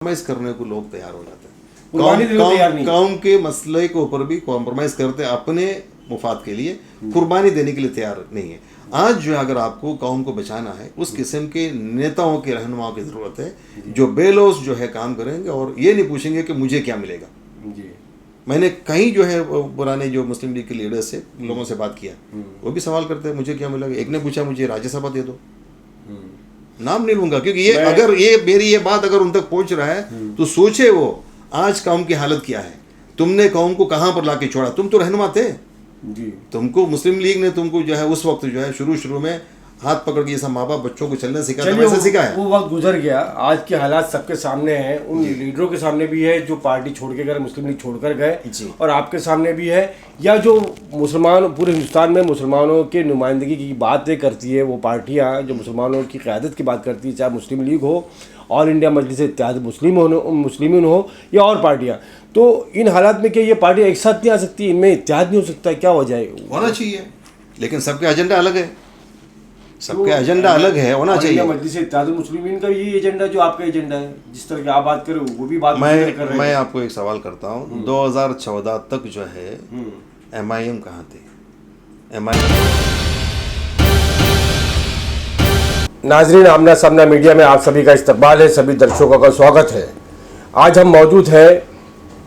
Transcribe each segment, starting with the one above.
Compromise करने को लोग तैयार हो जाते नहीं। हैं। कौम के मसले के ऊपर भी कॉम्प्रोमाइज करते हैं अपने मुफाद के लिए, कुर्बानी देने के लिए तैयार नहीं है। आज जो है अगर आपको कौम को बचाना है, उस किस्म के नेताओं के रहनुमाओं की ज़रूरत है जो बेलौस जो है काम करेंगे और ये नहीं पूछेंगे कि मुझे क्या मिलेगा। जी। मैंने कहीं जो है पुराने जो मुस्लिम लीग के लीडर्स से लोगों से बात किया, वो भी सवाल करते हैं मुझे क्या मिलेगा। एक ने पूछा मुझे राज्यसभा दे दो, नाम नहीं लूंगा क्योंकि ये अगर ये मेरी ये बात अगर उन तक पहुंच रहा है तो सोचे वो आज कौम की हालत क्या है। तुमने कौम को कहां पर लाके छोड़ा, तुम तो रहनुमा थे जी। तुमको मुस्लिम लीग ने तुमको जो है उस वक्त जो है शुरू में हाथ पकड़ के सब माँ बाप बच्चों को चलना सिखाया, वैसे सिखाया। वो वक्त गुजर गया। आज के हालात सबके सामने हैं, उन लीडरों के सामने भी है जो पार्टी छोड़ के गए, मुस्लिम लीग छोड़कर गए, और आपके सामने भी है, या जो मुसलमान पूरे हिंदुस्तान में मुसलमानों के नुमाइंदगी की बातें करती है, वो पार्टियां जो मुसलमानों की क़यादत की बात करती है, चाहे मुस्लिम लीग हो, ऑल इंडिया मजलिस इत्तेहाद मुस्लिमीन हो या और पार्टियां। तो इन हालात में क्या ये पार्टियां एक साथ नहीं आ सकती, इनमें इत्तेहाद नहीं हो सकता, क्या वजह है? होना चाहिए, लेकिन सबके एजेंडा अलग है, सबके एजेंडा अलग है, होना चाहिए। मजलिस इत्तेहाद मुस्लिमीन का ये एजेंडा जो आपका एजेंडा है, जिस तरह की आप बात कर रहे हो, वो भी बात कर रहे हैं। मैं आपको एक सवाल करता हूँ, 2014 तक जो है MIM कहाँ थे? नाजरीन, आमना सामना मीडिया में आप सभी का इस्तकबाल है, सभी दर्शकों का स्वागत है। आज हम मौजूद हैं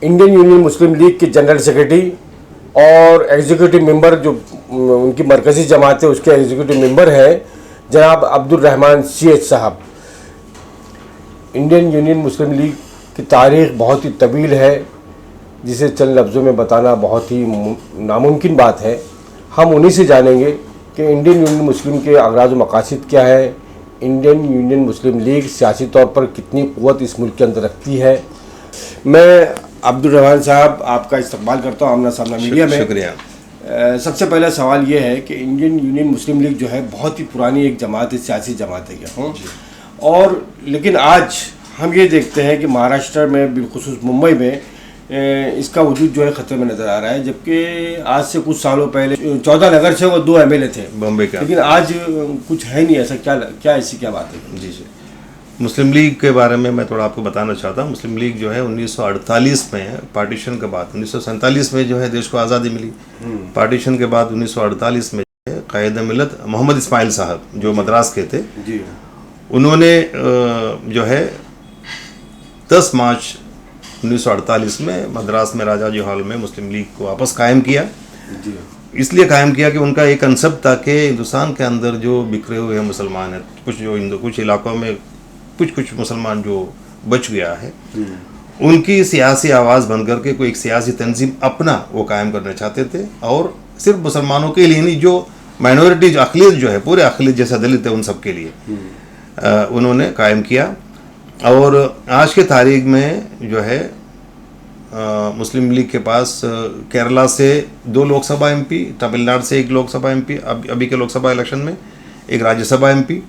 इंडियन यूनियन मुस्लिम लीग के जनरल सेक्रेटरी और एग्जीक्यूटिव मेंबर, जो उनकी मरकज़ी जमात है उसके एग्जीक्यूटिव मेंबर हैं, जनाब अब्दुल रहमान CH साहब। इंडियन यूनियन मुस्लिम लीग की तारीख़ बहुत ही तवील है, जिसे चंद लफ्ज़ों में बताना बहुत ही नामुमकिन बात है। हम उन्हीं से जानेंगे कि इंडियन यूनियन मुस्लिम के अगराज़ व मकासद क्या है, इंडियन यूनियन मुस्लिम लीग सियासी तौर पर कितनी क़ुव्वत इस मुल्क के अंदर रखती है। मैं अब्दुल रहमान साहब आपका इस्तकबाल करता हूँ आमना सामना मीडिया में। शुक्रिया। सबसे पहला सवाल ये है कि इंडियन यूनियन मुस्लिम लीग जो है बहुत ही पुरानी एक जमात है, सियासी जमात है क्या, और लेकिन आज हम ये देखते हैं कि महाराष्ट्र में, बिलखुसूस मुंबई में, इसका वजूद जो है ख़तरे में नज़र आ रहा है। जबकि आज से कुछ सालों पहले 14 नगर से वो 2 MLA थे बॉम्बे का, लेकिन आज कुछ है नहीं ऐसा। क्या ऐसी क्या बात है? जी। मुस्लिम लीग के बारे में मैं थोड़ा आपको बताना चाहता हूँ। मुस्लिम लीग जो है 1948 में पार्टीशन के बाद, 1947 में जो है देश को आज़ादी मिली। पार्टीशन के बाद 1948 में कायद मिलत मोहम्मद इस्माइल साहब जो मद्रास के थे जी, उन्होंने जो है 10 मार्च 1948 में मद्रास में राजाजी हॉल में मुस्लिम लीग को वापस कायम किया। जी। इसलिए कायम किया कि उनका एक कंसेप्ट था कि हिंदुस्तान के अंदर जो बिखरे हुए मुसलमान हैं, कुछ इलाकों में कुछ मुसलमान जो बच गया है, उनकी सियासी आवाज़ बन करके कोई एक सियासी तंजीम अपना वो कायम करना चाहते थे, और सिर्फ मुसलमानों के लिए नहीं, जो माइनॉरिटी जो अक़लियत जो है, पूरे अक़लियत जैसा दलित है, उन सब के लिए उन्होंने कायम किया। और आज के तारीख में जो है मुस्लिम लीग के पास केरला से 2 लोकसभा MP, तमिलनाडु से 1 लोकसभा MP, अभी के लोकसभा इलेक्शन में 1 राज्यसभा MP,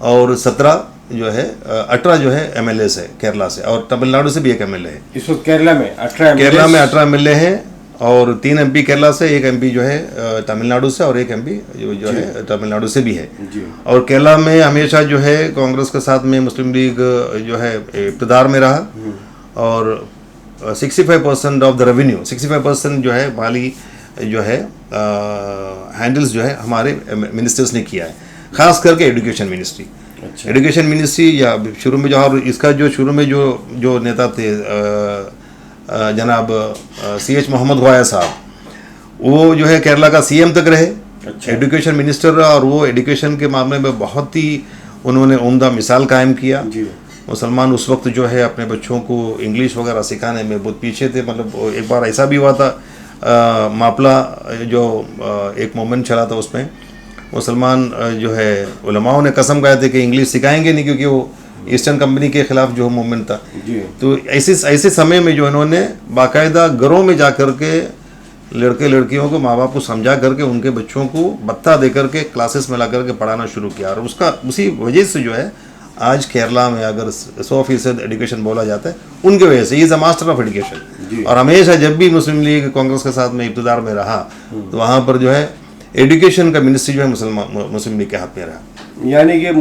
और 18 जो है MLAs है केरला से, और तमिलनाडु से भी 1 MLA है। इस वक्त केरला में 18 MLA हैं, और 3 MP केरला से, 1 MP जो है तमिलनाडु से, और 1 MP जो है तमिलनाडु से भी है। और केरला में हमेशा जो है कांग्रेस के साथ में मुस्लिम लीग जो है इक़्तिदार में रहा, और 65% ऑफ द रेवेन्यू, 65% जो है माली जो है हैंडल्स जो है हमारे मिनिस्टर्स ने किया है, ख़ास करके एजुकेशन मिनिस्ट्री। एजुकेशन मिनिस्ट्री या शुरू में जो, और इसका जो शुरू में जो नेता थे जनाब CH मोहम्मद ख्वाजा साहब, वो जो है केरला का CM तक रहे, एजुकेशन मिनिस्टर, और वो एजुकेशन के मामले में बहुत ही उन्होंने उम्दा मिसाल कायम किया। मुसलमान उस वक्त जो है अपने बच्चों को इंग्लिश वगैरह सिखाने में बहुत पीछे थे। मतलब एक बार ऐसा भी हुआ था, मापला जो एक मोमेंट चला था, उसमें मुसलमान जो है उलमाओं ने कसम खाए थे कि इंग्लिश सिखाएंगे नहीं, क्योंकि वो ईस्टर्न कंपनी के ख़िलाफ़ जो मूवमेंट था। तो ऐसे समय में जो इन्होंने बाकायदा घरों में जा कर के लड़के लड़कियों को, माँ बाप को समझा करके उनके बच्चों को भत्ता दे करके क्लासेस में ला करके पढ़ाना शुरू किया, और उसी वजह से जो है आज केरला में अगर 100% एजुकेशन बोला जाता है, उनके वजह से। Is a master of education. और हमेशा जब भी मुस्लिम लीग कांग्रेस के साथ में इक़्तिदार में रहा, तो वहाँ पर जो है एजुकेशन का मिनिस्ट्री जो है मुस्लिम लीग के हाथ में रहा। यानी कि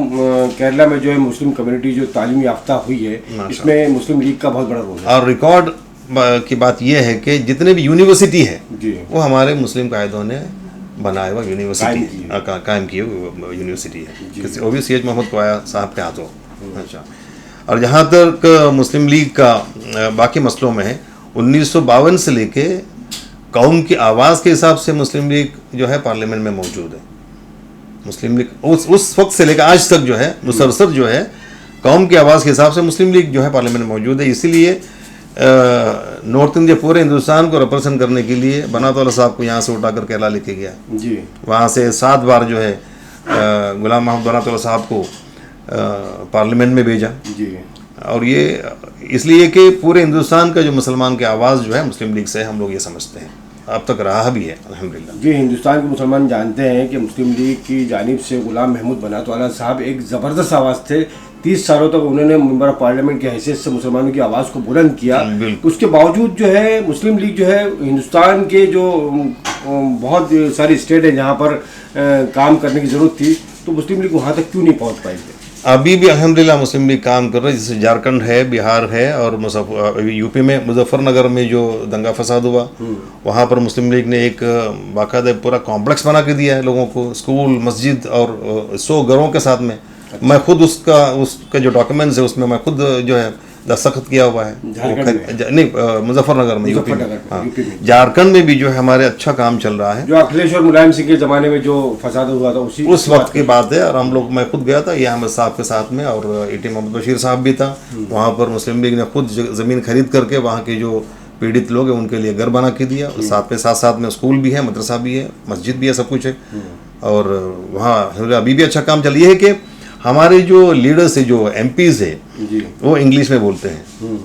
केरला में जो है मुस्लिम कम्युनिटी जो तालीम याफ्ता हुई है, इसमें मुस्लिम लीग का बहुत बड़ा रोल है। और रिकॉर्ड की बात यह है कि जितने भी यूनिवर्सिटी है जी, वो हमारे मुस्लिम कायदों ने बनाया हुआ यूनिवर्सिटी कायम की यूनिवर्सिटी है, वो भी सैयद मोहम्मद कोया साहब के हाथों। अच्छा, और जहाँ तक मुस्लिम लीग का बाकी मसलों में है, 1952 से लेके कौम की आवाज़ के हिसाब से मुस्लिम लीग जो है पार्लियामेंट में मौजूद है। मुस्लिम लीग उस वक्त से लेकर आज तक जो है मुसलसल जो है कौम की आवाज़ के हिसाब से मुस्लिम लीग जो है पार्लियामेंट में मौजूद है। इसीलिए नॉर्थ इंडिया पूरे हिंदुस्तान को रिप्रेजेंट करने के लिए बनात वाला साहब को यहाँ से उठाकर केरला लेके गया जी, वहाँ से 7 बार जो है गुलाम मोहम्मद बनात वाला साहब को पार्लियामेंट में भेजा जी। और ये इसलिए कि पूरे हिंदुस्तान का जो मुसलमान की आवाज़ जो है मुस्लिम लीग से है, हम लोग ये समझते हैं, अब तक रहा भी है अल्हम्दुलिल्लाह। जी, हिंदुस्तान के मुसलमान जानते हैं कि मुस्लिम लीग की जानिब से गुलाम महमूद बनात वाला साहब एक ज़बरदस्त आवाज़ थे। 30 सालों तक उन्होंने मेंबर ऑफ पार्लियामेंट की हैसियत से मुसलमानों की आवाज़ को बुलंद किया। उसके बावजूद जो है मुस्लिम लीग जो है हिंदुस्तान के जो बहुत सारी स्टेट है जहाँ पर काम करने की ज़रूरत थी, तो मुस्लिम लीग वहाँ तक क्यों नहीं पहुँच पाई थे? अभी भी अल्हम्दुलिल्लाह मुस्लिम लीग काम कर रहे हैं, जैसे झारखंड है, बिहार है, और यूपी में मुजफ्फरनगर में जो दंगा फसाद हुआ वहाँ पर मुस्लिम लीग ने एक बाकायदा पूरा कॉम्प्लेक्स बना के दिया है लोगों को, स्कूल, मस्जिद और 100 घरों के साथ में। मैं खुद उसका जो डॉक्यूमेंट्स है उसमें मैं खुद जो है दस्तखत किया हुआ है। नहीं, मुजफ्फरनगर में, यूपी में। हाँ, झारखंड में भी जो है हमारे अच्छा काम चल रहा है। जो अखिलेश और मुलायम सिंह के ज़माने में जो फसाद हुआ था उस वक्त की बात है। और हम लोग, मैं खुद गया था ये अहमद साहब के साथ में, और एटी मोहम्मद बशीर साहब भी था वहाँ पर। मुस्लिम लीग ने खुद ज़मीन खरीद करके वहाँ के जो पीड़ित लोग हैं उनके लिए घर बना के दिया। साथ में स्कूल भी है, मदरसा भी है, मस्जिद भी है, सब कुछ है। और वहाँ अभी भी अच्छा काम चल रही है कि हमारे जो लीडर्स है, जो एमपीज है, वो इंग्लिश में बोलते हैं।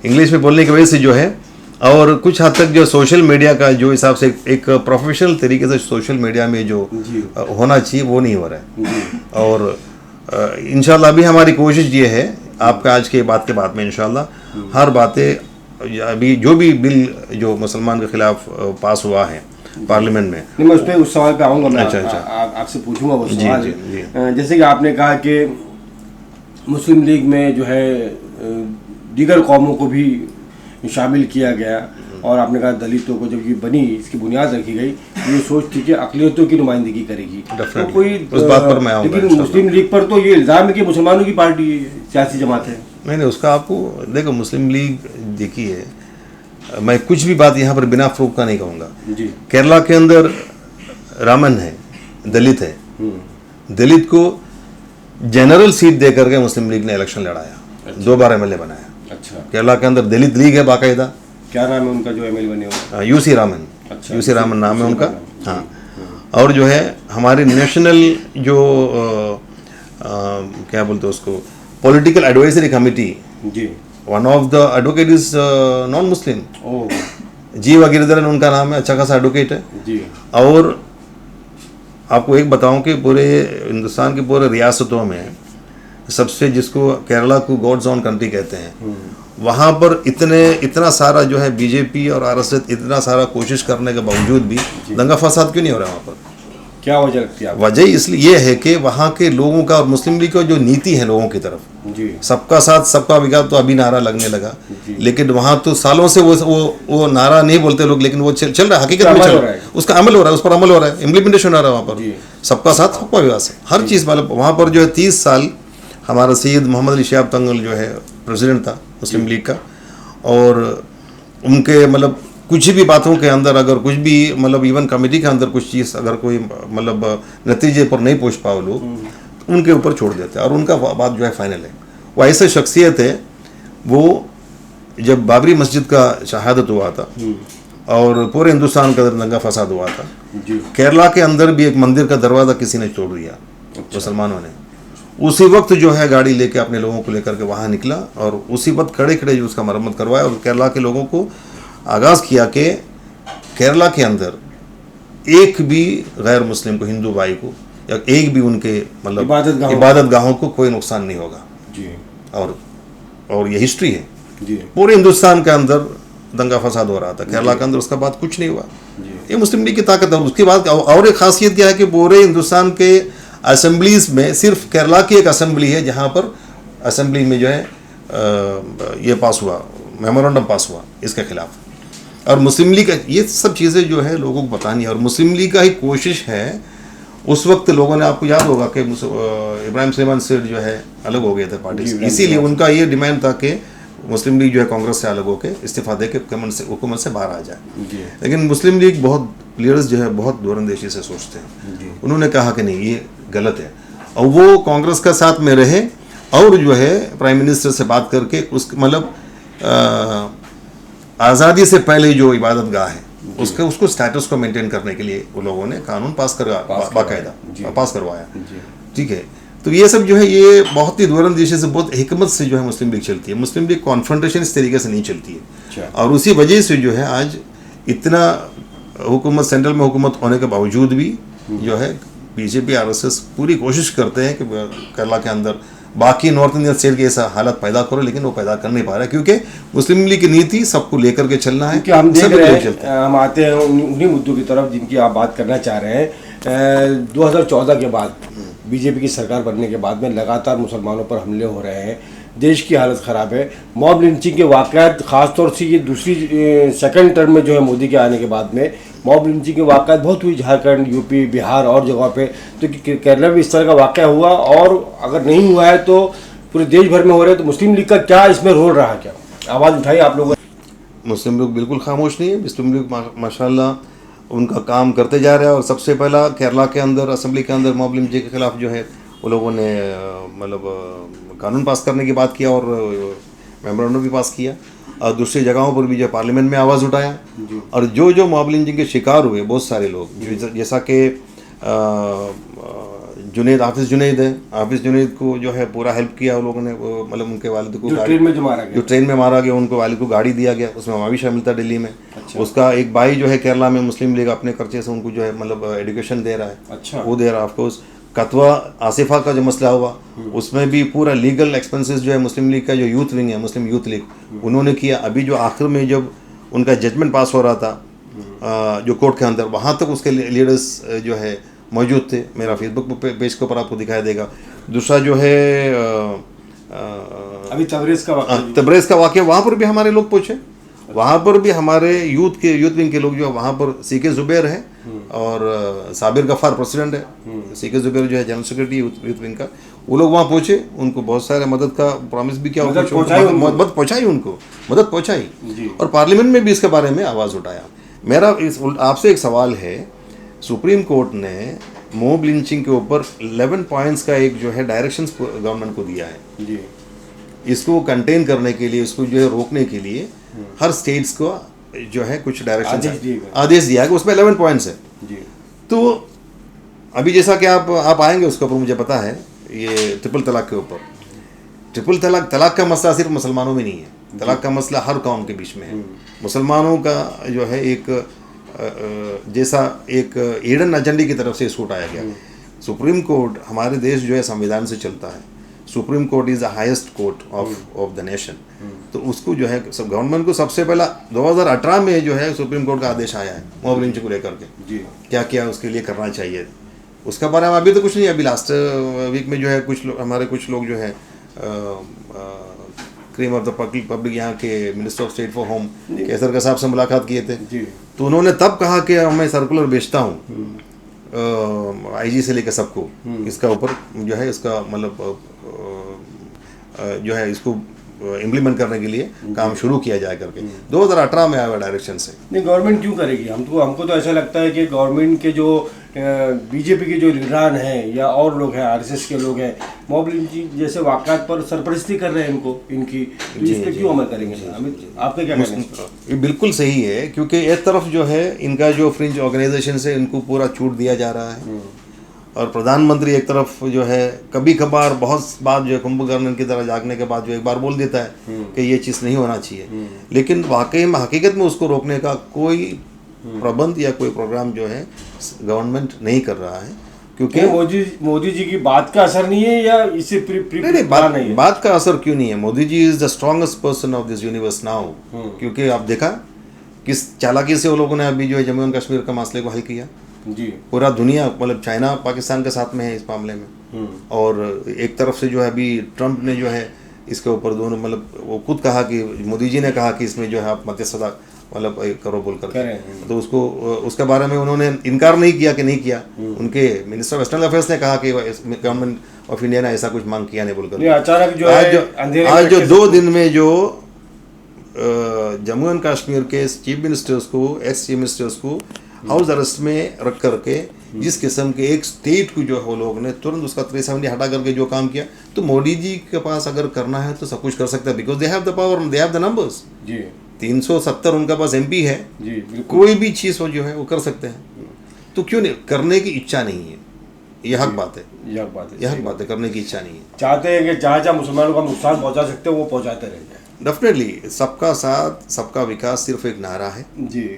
इंग्लिश में बोलने की वजह से जो है, और कुछ हद तक जो सोशल मीडिया का जो हिसाब से एक प्रोफेशनल तरीके से सोशल मीडिया में जो होना चाहिए वो नहीं हो रहा है। और इंशाल्लाह अभी हमारी कोशिश ये है, आपका आज के बात के बाद में इंशाल्लाह हर बातें, अभी जो भी बिल जो मुसलमान के खिलाफ पास हुआ है पार्लियामेंट में, नहीं, मैं उस सवाल पे आऊँगा। मैं अच्छा। आपसे पूछूंगा वो सवाल। जी। जैसे कि आपने कहा कि मुस्लिम लीग में जो है दीगर कौमों को भी शामिल किया गया, और आपने कहा दलितों को जब ये बनी, इसकी बुनियाद रखी गई, ये सोच थी कि अक़लियतों की नुमाइंदगी करेगी। तो कोई उस बात पर मैं आऊँगा। लेकिन मुस्लिम लीग पर तो ये इल्ज़ाम है कि मुसलमानों की पार्टी सियासी जमात है। नहीं, उसका आपको देखो, मुस्लिम लीग देखिए, मैं कुछ भी बात यहाँ पर बिना प्रूफ का नहीं कहूँगा। केरला के अंदर रामन है, दलित है, दलित को जनरल सीट दे करके मुस्लिम लीग ने इलेक्शन लड़ाया। अच्छा। 2 बार एमएलए बनाया। अच्छा। केरला के अंदर दलित लीग है बाकायदा। क्या नाम है उनका जो एमएलए बने हुए? यूसी रामन। अच्छा। यूसी रामन नाम है उनका। हाँ, और जो है हमारे नेशनल जो क्या बोलते हैं उसको, पॉलिटिकल एडवाइजरी कमिटी, जी, one of the advocate is non Muslim. G वगीरधरन उनका नाम है, अच्छा खासा एडवोकेट है जी। और आपको एक बताऊं कि पूरे हिंदुस्तान के पूरे रियासतों में सबसे, जिसको केरला को गॉड्स ओन कंट्री कहते हैं, वहाँ पर इतना सारा जो है बीजेपी और आरएसएस इतना सारा कोशिश करने के बावजूद भी दंगा फसाद क्यों नहीं हो रहा है वहाँ पर? क्या वजह लगती है? वजह इसलिए ये है कि वहाँ के लोगों का और मुस्लिम लीग का जो नीति है लोगों की तरफ, सबका साथ सबका विकास, तो अभी नारा लगने लगा, लेकिन वहाँ तो सालों से वो नारा नहीं बोलते लोग, लेकिन वो चल रहा है, हकीकत में चल रहा है, उसका अमल हो रहा है, उस पर अमल हो रहा है, इम्प्लीमेंटेशन हो रहा है वहाँ पर, सबका साथ सबका विकास है, हर चीज़। मतलब वहाँ पर जो है 30 साल हमारा सैयद मोहम्मद अली शिहाब तंगल जो है प्रेसिडेंट था मुस्लिम लीग का, और उनके मतलब कुछ भी बातों के अंदर अगर कुछ भी मतलब इवन कमेटी के अंदर कुछ चीज़ अगर कोई मतलब नतीजे पर नहीं पहुंच पाओ लोग, उनके ऊपर छोड़ देते हैं, और उनका बात जो है फाइनल है। वो ऐसे शख्सियत है, वो जब बाबरी मस्जिद का शहादत हुआ था और पूरे हिंदुस्तान का दंगा फसाद हुआ था, केरला के अंदर भी एक मंदिर का दरवाज़ा किसी ने तोड़ दिया, मुसलमानों ने। उसी वक्त जो है गाड़ी लेके अपने लोगों को लेकर के वहाँ निकला, और उसी वक्त खड़े खड़े जो उसका मरम्मत करवाया, और केरला के लोगों को आगाज़ किया कि केरला के अंदर एक भी गैर मुस्लिम को, हिंदू भाई को, या एक भी उनके मतलब इबादत गाहों को कोई नुकसान नहीं होगा जी। और ये हिस्ट्री है जी। पूरे हिंदुस्तान के अंदर दंगा फसाद हो रहा था, केरला के अंदर उसका बाद कुछ नहीं हुआ। ये मुस्लिम लीग की ताकत है। उसके बाद और एक खासियत क्या है कि पूरे हिंदुस्तान के असेंबलीज में सिर्फ केरला की एक असेंबली है जहाँ पर असेंबली में जो है ये पास हुआ, मेमोरेंडम पास हुआ इसके खिलाफ। और मुस्लिम लीग का ये सब चीज़ें जो है लोगों को बतानी है, और मुस्लिम लीग का ही कोशिश है। उस वक्त लोगों ने, आपको याद होगा कि इब्राहिम सुलेमान सेठ जो है अलग हो गए थे पार्टी से, इसीलिए उनका ये डिमांड था कि मुस्लिम लीग जो है कांग्रेस से अलग होकर इस्तीफा दे के हुकूमत से बाहर आ जाए। लेकिन मुस्लिम लीग बहुत लीडर्स जो है बहुत दूरंदेशी से सोचते हैं। उन्होंने कहा कि नहीं, ये गलत है, और वो कांग्रेस का साथ में रहे और जो है प्राइम मिनिस्टर से बात करके उस मतलब आज़ादी से पहले जो इबादत गाह है उसको स्टेटस को मेंटेन करने के लिए वो लोगों ने कानून बाकायदा पास करवाया। ठीक है, तो ये सब जो है ये बहुत ही दूरंदेशी से, बहुत हिकमत से जो है मुस्लिम लीग चलती है। मुस्लिम लीग कॉन्फ्रंटेशन इस तरीके से नहीं चलती है, और उसी वजह से जो है आज इतना हुकूमत, सेंट्रल में हुकूमत होने के बावजूद भी जो है बीजेपी आरएसएस पूरी कोशिश करते हैं कि केरला के अंदर बाकी नॉर्थ इंडियन स्टेट के ऐसा हालत पैदा करो, लेकिन वो पैदा कर नहीं पा रहा है, क्योंकि मुस्लिम लीग की नीति सबको लेकर के चलना है। हम देख रहे हैं, हम आते हैं उन्हीं मुद्दों की तरफ जिनकी आप बात करना चाह रहे हैं। 2014 के बाद बीजेपी की सरकार बनने के बाद में लगातार मुसलमानों पर हमले हो रहे हैं, देश की हालत ख़राब है। मॉब लिंचिंग के वाक़यात ख़ासतौर से ये दूसरी सेकंड टर्म में जो है मोदी के आने के बाद में मॉब लिंचिंग के वाक़यात बहुत हुई, झारखंड, यूपी, बिहार और जगह पे। तो केरला में इस तरह का वाक़या हुआ, और अगर नहीं हुआ है तो पूरे देश भर में हो रहे हैं, तो मुस्लिम लीग का क्या इसमें रोल रहा? क्या आवाज़ उठाई आप लोगों ने? मुस्लिम लीग बिल्कुल खामोश नहीं है। मुस्लिम लीग माशाल्लाह उनका काम करते जा रहा है। और सबसे पहला केरला के अंदर असेंबली के अंदर मॉब लिंचिंग के खिलाफ जो है वो लोगों ने मतलब कानून पास करने की बात किया और मेमोरेंडम भी पास किया, और दूसरी जगहों पर भी जो पार्लियामेंट में आवाज़ उठाया। और जो मॉब लिंचिंग के शिकार हुए बहुत सारे लोग, जैसा कि हाफिज़ जुनैद है, हाफिज़ जुनैद को जो है पूरा हेल्प किया उन लोगों ने, मतलब उनके वालिद को जो ट्रेन में मारा गया, उनको वालिद को गाड़ी दिया गया, उसमें वहाँ भी शामिल था दिल्ली में। अच्छा। उसका एक भाई जो है केरला में मुस्लिम लीग अपने खर्चे से उनको जो है मतलब एजुकेशन दे रहा है। अच्छा। वो दे रहा है। ऑफकोर्स कतवा आसिफा का जो मसला हुआ उसमें भी पूरा लीगल एक्सपेंसेस जो है मुस्लिम लीग का जो यूथ विंग है, मुस्लिम यूथ लीग, उन्होंने किया। अभी जो आखिर में जब उनका जजमेंट पास हो रहा था जो कोर्ट के अंदर, वहाँ तक उसके लीडर्स जो है मौजूद थे। मेरा फेसबुक पेज के ऊपर आपको दिखाई देगा। दूसरा जो है अभी तबरेज़ का वाक़या, वहाँ पर भी हमारे लोग पहुँचे, वहाँ पर भी हमारे यूथ विंग के लोग जो है वहाँ पर सीके जुबैर है और साबिर गफ्फार प्रेसिडेंट है, सीके जुबैर जो है जनरल सेक्रेटरी यूथ विंग का, वो लोग वहाँ पहुँचे, उनको बहुत सारे मदद का प्रॉमिस भी किया, मदद पहुँचाई और पार्लियामेंट में भी इसके बारे में आवाज़ उठाया। मेरा आपसे एक सवाल है, सुप्रीम कोर्ट ने मॉब लिंचिंग के ऊपर 11 पॉइंट्स का एक जो है डायरेक्शंस गवर्नमेंट को दिया है जी। इसको कंटेन करने के लिए, इसको जो है रोकने के लिए हर स्टेट्स को जो है कुछ डायरेक्शन आदेश दिया है, उसमें 11 पॉइंट्स है जी। तो अभी जैसा कि आप आएंगे उसके ऊपर, मुझे पता है ये ट्रिपल तलाक के ऊपर, ट्रिपल तलाक का मसला सिर्फ मुसलमानों में नहीं है, तलाक का मसला हर कौम के बीच में है। मुसलमानों का जो है एक जैसा एक ईडन एजेंडा की तरफ से इसको उठाया गया। सुप्रीम कोर्ट हमारे देश जो है संविधान से चलता है, supreme court is the highest court of the nation. तो उसको जो है गवर्नमेंट को सबसे पहला 2018 में जो है सुप्रीम कोर्ट का आदेश आया है मॉब लिंचिंग को लेकर के जी। क्या क्या उसके लिए करना चाहिए उसका बारे में अभी तो कुछ नहीं। अभी लास्ट वीक में जो है हमारे कुछ लोग जो है क्रीम ऑफ द पब्लिक यहाँ के minister of state for home कैसर का साहब से मुलाकात किए थे जी। तो उन्होंने तब कहा कि मैं सर्कुलर भेजता हूँ आईजी से लेकर सबको, इसका ऊपर जो है इसका मतलब जो है इसको इम्प्लीमेंट करने के लिए काम शुरू किया जाए करके 2018 में आया हुआ डायरेक्शन से। नहीं, गवर्नमेंट क्यों करेगी? हमको तो ऐसा लगता है कि गवर्नमेंट के जो बीजेपी के जो लीडरान हैं या और लोग हैं, आरएसएस के लोग हैं, मॉब लिंचिंग जैसे वाक़यात पर सरपरस्ती कर रहे हैं इनकी, तो इस पर क्यों अमल करेंगे? आपका क्या कहना है? ये बिल्कुल सही है, क्योंकि एक तरफ जो है इनका जो फ्रिंज ऑर्गेनाइजेशन है इनको पूरा छूट दिया जा रहा है, और प्रधानमंत्री एक तरफ जो है कभी कभार बहुत बात जो है कुंभकर्ण की तरह जागने के बाद जो एक बार बोल देता है कि ये चीज़ नहीं होना चाहिए, लेकिन वाकई में हकीकत में उसको रोकने का कोई प्रबंध या कोई प्रोग्राम जो है गवर्नमेंट नहीं कर रहा है। क्योंकि मोदी जी की बात का असर नहीं है या इसे नहीं, बात का असर क्यों नहीं है? Modi ji is the strongest person of this universe now. क्योंकि आप देखा किस चालाकी से वो लोगों ने अभी जो है जम्मू एंड कश्मीर का मसले को हल किया, है। पूरा दुनिया मतलब चाइना पाकिस्तान के साथ में है इस मामले में। और एक तरफ से जो है अभी ट्रंप ने जो है इसके ऊपर दोनों मतलब वो खुद कहा कि मोदी जी ने कहा कि इसमें जो है आप मध्यस्थता मतलब करो बोल कर, तो उसको उसके बारे में उन्होंने इनकार नहीं किया कि नहीं किया। उनके मिनिस्टर ऑफ एक्सटर्नल अफेयर्स ने कहा कि गवर्नमेंट ऑफ इंडिया ने ऐसा कुछ मांग किया नहीं बोलकर। अचानक जो आज जो 2 दिन में जो जम्मू एंड कश्मीर के चीफ मिनिस्टर्स को, एक्स चीफ मिनिस्टर्स को हाउस अरेस्ट में रख करके जिस किस्म के एक स्टेट को जो है वो लोग ने तुरंत उसका 370 हटा करके जो काम किया, तो मोदी जी के पास अगर करना है तो सब कुछ कर सकता है, because they have the power, they have the numbers. 370 उनका पास एमपी है, कोई भी चीज़ हो जो है वो कर सकते हैं। तो क्यों नहीं, करने की इच्छा नहीं है, यह हक बात है, यह हक बात है, करने की इच्छा नहीं है। चाहते हैं कि जहाँ जहाँ मुसलमानों का नुकसान पहुँचा सकते हैं वो पहुँचाते रह जाए। डेफिनेटली सबका साथ सबका विकास सिर्फ एक नारा है जी,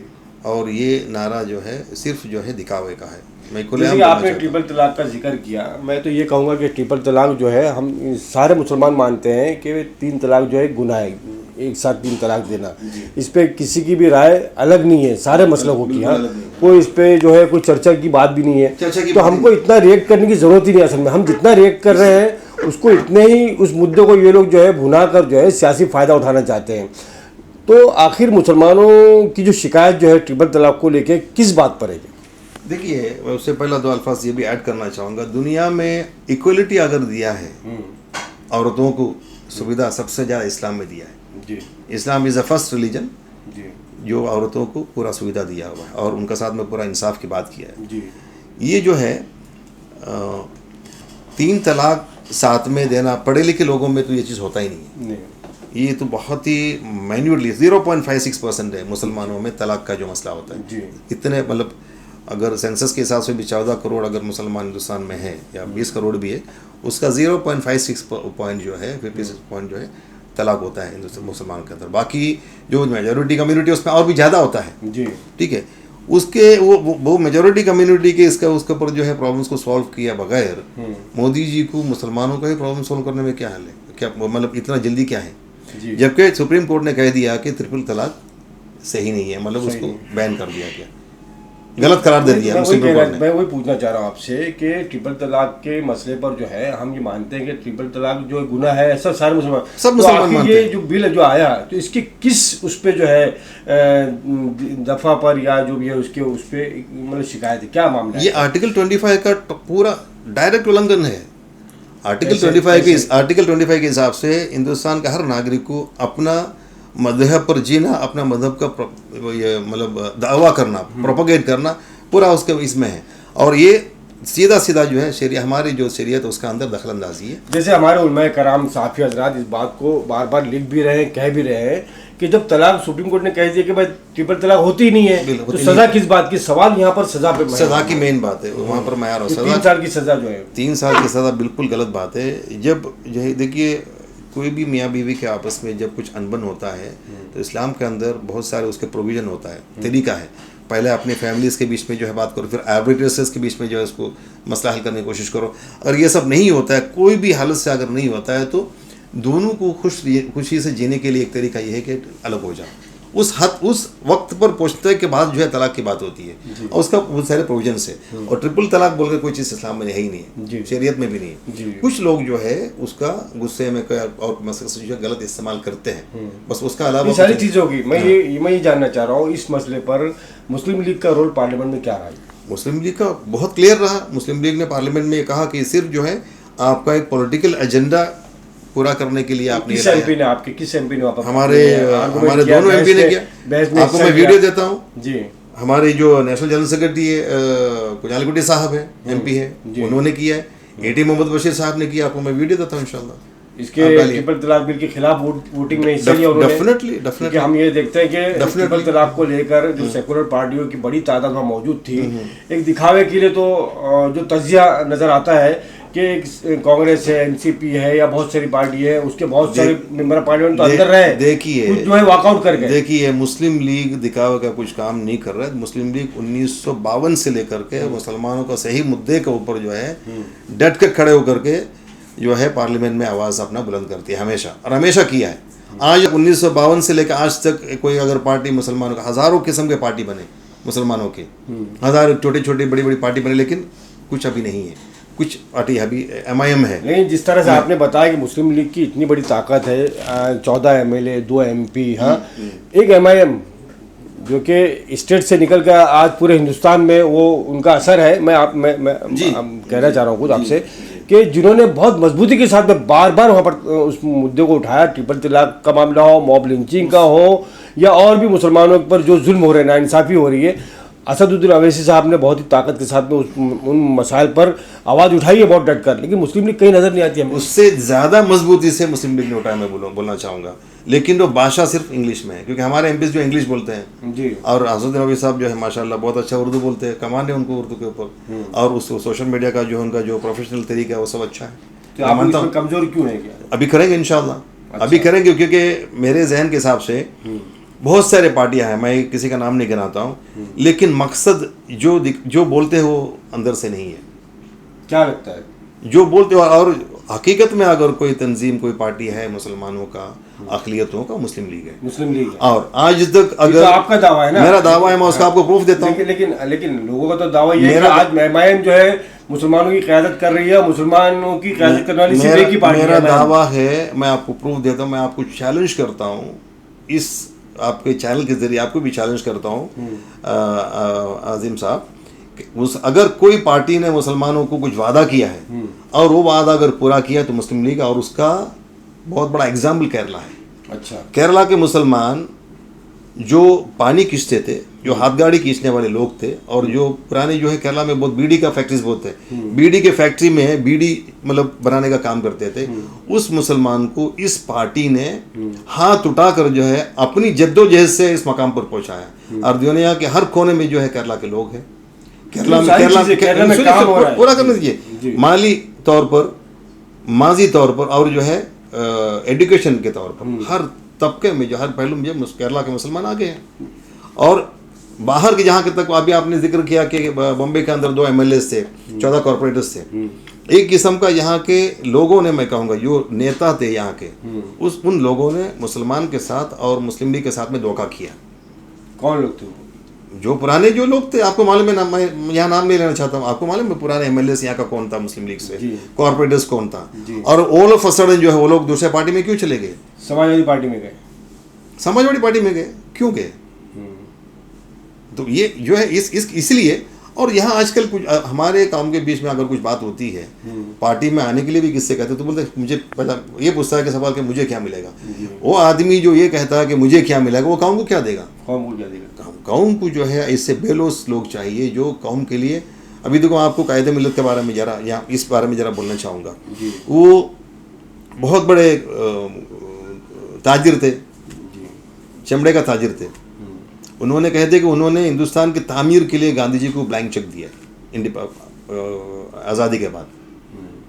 और ये नारा जो है सिर्फ जो है दिखावे का है। जैसे आपने ट्रिपल तलाक का जिक्र किया, मैं तो ये कहूँगा कि ट्रिपल तलाक जो है हम सारे मुसलमान मानते हैं कि 3 तलाक जो है गुनाह है, एक साथ 3 तलाक देना। इस पे किसी की भी राय अलग नहीं है, सारे मसलकों की। हाँ, कोई इस पे जो है कोई चर्चा की बात भी नहीं है। तो हमको इतना रिएक्ट करने की जरूरत ही नहीं है। असल में हम जितना रिएक्ट कर रहे हैं उसको इतने ही उस मुद्दे को ये लोग जो है भुना कर जो है सियासी फायदा उठाना चाहते हैं। तो आखिर मुसलमानों की जो शिकायत जो है ट्रिपल तलाक को लेके किस बात पर है? देखिए, उससे पहला 2 अल्फाज ये भी ऐड करना चाहूँगा, दुनिया में इक्वलिटी अगर दिया है औरतों को सुविधा सबसे ज़्यादा इस्लाम में दिया है। इस्लाम इज़ द फर्स्ट रिलीजन जो औरतों को पूरा सुविधा दिया हुआ है और उनका साथ में पूरा इंसाफ की बात किया है। ये जो है 3 तलाक साथ में देना, पढ़े लिखे लोगों में तो ये चीज़ होता ही नहीं है। ये तो बहुत ही मैन्यूटली 0.56% है मुसलमानों में तलाक का जो मसला होता है। इतने मतलब अगर सेंसस के हिसाब से भी 14 करोड़ अगर मुसलमान हिंदुस्तान में है या 20 करोड़ भी है, उसका 0.56 पॉइंट जो है 56 पॉइंट जो है तलाक होता है हिंदुस्तान मुसलमान के अंदर। बाकी जो मेजॉरिटी कम्युनिटी उसमें और भी ज़्यादा होता है जी, ठीक है। उसके वो मेजॉरिटी कम्युनिटी के उसके ऊपर जो है प्रॉब्लम्स को सॉल्व किया बगैर मोदी जी को मुसलमानों का ही प्रॉब्लम सॉल्व करने में क्या हाल है, क्या मतलब इतना जल्दी क्या है? जबकि सुप्रीम कोर्ट ने कह दिया कि ट्रिपल तलाक सही नहीं है, मतलब उसको बैन कर दिया गया, गलत करार दे दिया सुप्रीम कोर्ट ने। मैं वही पूछना चाह रहा हूँ आपसे कि ट्रिपल तलाक के मसले पर जो है हम ये मानते हैं कि ट्रिपल तलाक जो गुनाह है, ऐसा सारे मुसलमान मानते हैं। ये जो बिल जो आया तो इसकी किस उस पे जो है दफा पर या जो भी है उसके उस पे मतलब शिकायत है, क्या मामला है? ये आर्टिकल 25 का पूरा डायरेक्ट उल्लंघन है। आर्टिकल 25 के हिसाब से हिंदुस्तान का हर नागरिक को अपना मजहब पर जीना, अपना मजहब का ये मतलब दावा करना, प्रोपोगेट करना पूरा उसके इसमें है। और ये सीधा सीधा जो है शरीयत, हमारी जो शरीयत है उसका अंदर दखल अंदाजी है। जैसे हमारे उलमाए कराम साफ़ी हजरात इस बात को बार बार लिख भी रहे हैं, कह भी रहे हैं कि जब तलाक सुप्रीम कोर्ट ने कह दिया कि भाई ट्रिपल तलाक होती ही नहीं है तो सजा किस बात की? सवाल यहाँ पर सजा पे, सजा की मेन बात है वहाँ पर मैार हो। 3 साल की सजा जो है, 3 साल की सजा बिल्कुल गलत बात है। जब जो है देखिए, कोई भी मियाँ बीवी के आपस में जब कुछ अनबन होता है तो इस्लाम के अंदर बहुत सारे उसके प्रोविज़न होता है, तरीका है। पहले अपने फैमिलीज़ के बीच में जो है बात करो, फिर आर्बिट्रेटर्स के बीच में जो है उसको मसला हल करने की कोशिश करो। अगर ये सब नहीं होता है, कोई भी हालत से अगर नहीं होता है, तो दोनों को खुशी से जीने के लिए एक तरीका ये है कि अलग हो जाओ। उस वक्त पर पहुँचने के बाद जो है तलाक की बात होती है और उसका बहुत सारे प्रोविजन है। और ट्रिपल तलाक बोलकर कोई चीज़ इस्लाम में है ही नहीं है, शरीयत में भी नहीं है। कुछ लोग जो है उसका गुस्से में और मसले से जो है गलत इस्तेमाल करते हैं, बस उसका अलावा सारी चीज़ों की मैं ये जानना चाह रहा हूँ इस मसले पर मुस्लिम लीग का रोल पार्लियामेंट में क्या रहा? मुस्लिम लीग का बहुत क्लियर रहा। मुस्लिम लीग ने पार्लियामेंट में कहा कि सिर्फ जो है आपका एक पॉलिटिकल एजेंडा पूरा करने के लिए आपने किस एमपी ने आपके किस एमपी ने हमारे दोनों एमपी ने किया। आपको मैं वीडियो देता हूँ जी। हमारे जो नेशनल जनरल सेक्रेटरी है कुजालकुटी साहब है, एमपी है, उन्होंने किया है। एटी मोहम्मद बशीर साहब ने किया। आपको मैं वीडियो देता हूँ इंशाल्लाह। इसके ट्रिपल तलाक बिल के खिलाफ वोटिंग में हिस्सा लिया उन्होंने। डेफिनेटली हम ये देखते हैं कि ट्रिपल तलाक को लेकर जो सेकुलर पार्टियों की बड़ी तादाद वहाँ मौजूद थी, एक दिखावे के लिए तो जो तजिया नजर आता है कि कांग्रेस है, एनसीपी है या बहुत सारी पार्टी है, उसके बहुत सारे मेंबर पार्लियामेंट तो अंदर रहे, देखिए जो है वॉकआउट कर गए। देखिए, मुस्लिम लीग दिखावे का कुछ काम नहीं कर रहा है। मुस्लिम लीग 1952 से लेकर के मुसलमानों का सही मुद्दे के ऊपर जो है डट के खड़े होकर के जो है पार्लियामेंट में आवाज़ अपना बुलंद करती है, हमेशा और हमेशा किया है। आज 1952 से लेकर आज तक कोई अगर पार्टी मुसलमानों का हज़ारों किस्म के पार्टी बने, मुसलमानों के, हजार छोटे छोटे बड़ी बड़ी पार्टी बने, लेकिन कुछ अभी नहीं है, कुछ पार्टी अभी MIM है। लेकिन जिस तरह से आपने बताया कि मुस्लिम लीग की इतनी बड़ी ताकत है, 14 MLA, 2 MP, हाँ, एक MIM जो कि स्टेट से निकल कर आज पूरे हिंदुस्तान में वो उनका असर है। मैं कहना चाह रहा हूँ खुद आपसे कि जिन्होंने बहुत मजबूती के साथ में बार बार वहाँ पर उस मुद्दे को उठाया, ट्रिपल तलाक का मामला हो, मॉब लिंचिंग का हो, या और भी मुसलमानों पर जो जुल्म हो रहे हैं, नाइंसाफ़ी हो रही है, असदुद्दीन अवैसी साहब ने बहुत ही ताकत के साथ में उन मसाइल पर आवाज़ उठाई है बहुत डट कर, लेकिन मुस्लिम लीग कहीं नज़र नहीं आती है। उससे ज़्यादा मजबूती से मुस्लिम लीग ने उठाया, मैं बोलना चाहूँगा, लेकिन वो भाषा सिर्फ इंग्लिश में है, क्योंकि हमारे MPs जो इंग्लिश बोलते हैं जी, और असदुद्दीन अवैसी साहब जो है माशाल्लाह बहुत अच्छा उर्दू बोलते हैं, कमांड है उनको उर्दू के ऊपर, और उस सोशल मीडिया का जो उनका जो प्रोफेशनल तरीका है वो सब अच्छा है। तो आप इसमें कमजोर क्यों है? क्या अभी करेंगे इंशाल्लाह, अभी करेंगे, क्योंकि मेरे जहन के हिसाब से बहुत सारे पार्टियां हैं, मैं किसी का नाम नहीं गिनाता हूँ, लेकिन मकसद जो बोलते हैं वो अंदर से नहीं है। क्या लगता है जो बोलते हो, और हकीकत में अगर कोई तंजीम कोई पार्टी है मुसलमानों का, अक़लियतों का, मुस्लिम लीग है। मुस्लिम लीग है। और आज तक अगर तो आपका दावा है ना, मेरा दावा है, मैं उसका आपको प्रूफ देता हूँ। लेकिन लोगों का तो दावा ये है कि आज MIM जो है मुसलमानों की क़यादत कर रही है, मुसलमानों की क़यादत करने वाली सिर्फ एक ही पार्टी है। मेरा दावा है, मैं आपको प्रूफ देता हूँ, मैं आपको चैलेंज करता हूँ, इस आपके चैनल के जरिए आपको भी चैलेंज करता हूँ आजिम साहब, अगर कोई पार्टी ने मुसलमानों को कुछ वादा किया है और वो वादा अगर पूरा किया तो मुस्लिम लीग, और उसका बहुत बड़ा एग्जाम्पल केरला है। अच्छा, केरला के मुसलमान जो पानी खींचते थे, जो हाथ गाड़ी खींचने वाले लोग थे, और जो पुराने जो है केरला में बहुत बीड़ी का फैक्ट्रीज बहुत थे, बीड़ी के फैक्ट्री में बीड़ी मतलब बनाने का काम करते थे, उस मुसलमान को इस पार्टी ने हाथ उठाकर जो है अपनी जद्दोजहद से इस मकाम पर पहुंचाया। और दुनिया के हर कोने में जो है केरला के लोग हैं, केरला में पूरा करने दीजिए, माली तौर पर, माजी तौर पर, और जो है एजुकेशन के तौर पर, हर तबके में जो हर पहलू में केरला के मुसलमान आगे हैं। और बाहर के जहाँ के तक अभी आपने जिक्र किया कि बॉम्बे के अंदर 2 MLAs थे, 14 कॉर्पोरेटर्स थे, एक किस्म का यहाँ के लोगों ने, मैं कहूँगा जो नेता थे यहाँ के, उन लोगों ने मुसलमान के साथ और मुस्लिम लीग के साथ में धोखा किया। कौन लोग थे? जो पुराने जो लोग थे, आपको मालूम है ना, मैं यहाँ नाम नहीं लेना चाहता हूँ, आपको मालूम है पुराने MLAs यहाँ का कौन था, मुस्लिम लीग से, कॉर्पोरेटर्स कौन था, और ऑल ऑफ अ सडन जो है वो लोग दूसरे पार्टी में क्यों चले गए? समाजवादी पार्टी में गए। समाजवादी पार्टी में गए, क्यों गए? तो ये जो है इसलिए, और यहाँ आजकल कुछ हमारे काम के बीच में अगर कुछ बात होती है, पार्टी में आने के लिए भी किससे कहते, तो बोलते मुझे पहला ये पूछता है कि सवाल कि मुझे क्या मिलेगा। वो आदमी जो ये कहता है कि मुझे क्या मिलेगा, वो कौम को क्या देगा? कौम को जो है इससे बेलोस लोग चाहिए जो कौम के लिए। अभी देखो, आपको कायदे मिल्लत के बारे में जरा यहाँ इस बारे में जरा बोलना चाहूँगा। वो बहुत बड़े ताजिर थे, चमड़े का ताजिर थे। उन्होंने कहते कि उन्होंने हिंदुस्तान की तामीर के लिए गांधी जी को ब्लैंक चेक दिया, आज़ादी के बाद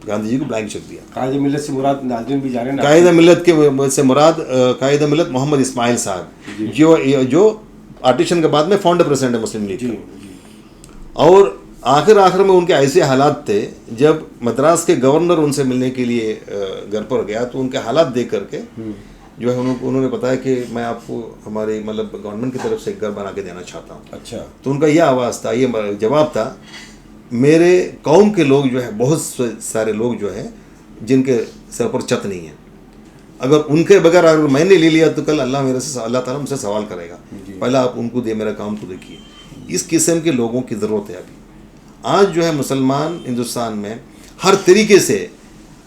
गांधी जी को ब्लैंक चेक दिया। कायदे मिल्लत से मुराद नाज़रीन भी जाने, कायदे मिल्लत के से मुराद कायदे मिल्लत मोहम्मद इस्माइल साहब, जो पार्टीशन के बाद में फाउंडर प्रेसिडेंट है मुस्लिम लीग का। और आखिर में उनके ऐसे हालात थे, जब मद्रास के गवर्नर उनसे मिलने के लिए घर पर गया तो उनके हालात देख करके जो है उन्होंने बताया कि मैं आपको हमारे मतलब गवर्नमेंट की तरफ से एक घर बना के देना चाहता हूँ। अच्छा, तो उनका ये आवाज़ था, ये जवाब था, मेरे कौम के लोग जो है, बहुत सारे लोग जो है जिनके सर पर छत नहीं है, अगर उनके बगैर अगर मैंने ले लिया तो कल अल्लाह ताला मुझसे सवाल करेगा, पहला आप उनको दे, मेरा काम तो देखिए। इस किस्म के लोगों की ज़रूरत है अभी। आज जो है मुसलमान हिंदुस्तान में हर तरीके से,